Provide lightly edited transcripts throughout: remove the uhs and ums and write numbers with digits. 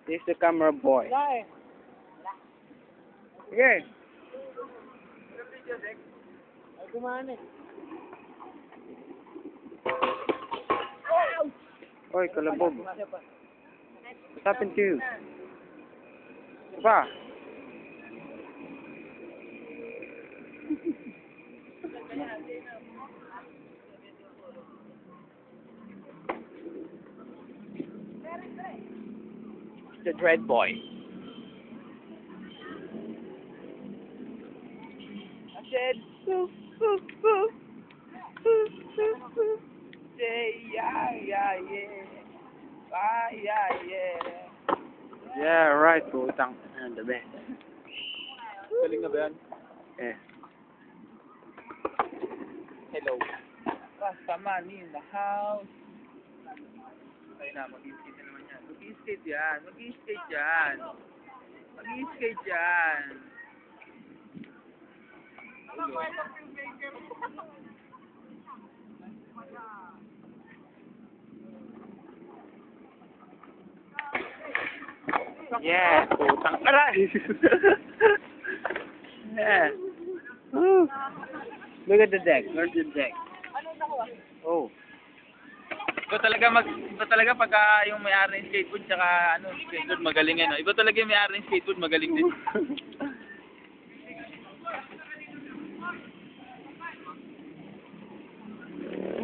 This is the camera boy. Wala eh. Sige. Ay, kumahan eh. Oy, kalabog. What happened to you? Pa? The Dread Boy. I said, boo, boo, boo. Boo, boo, boo. Yeah, yeah, yeah. Ah, yeah, yeah. Yeah, right, putang. The best. Galing na ba yan? Yeah. Hello. Rastaman in the house. Ayun na, mag-i-skate na naman yan. Mag-i-skate yan. Mag-i-skate yan. Mag-i-skate yan. Yeah, putang. Aray! Yeah. Woo. Look at the deck. Look at the deck. Oh. Iba talaga pagka yung may-ari ng skateboard tsaka skateboard magaling yan. Iba talaga yung may-ari ng skateboard magaling din.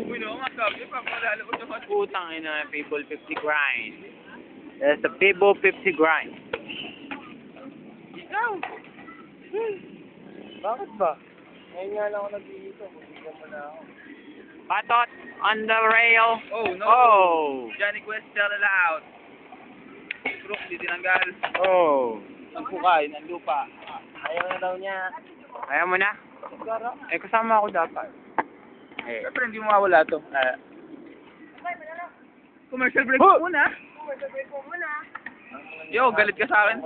Uy na nga sabi pa, malala ko naman. Putang ina, people 50 grind. That's the people 50 grind. Ikaw! Bakit ba? Ngayon nga lang ako nag-iito. Hindi mo na ako. Patot on the rail. Oh, no. Oh. Johnny Quest, shout it out. Crook, di tinanggal. Oh. Ang pukay, ng lupa. Ayaw na daw niya. Ayaw mo na? Eh, kasama ako dapat. Eh. Siyempre, hindi mo mawala to. Commercial break muna. Yo, galit ka sa akin.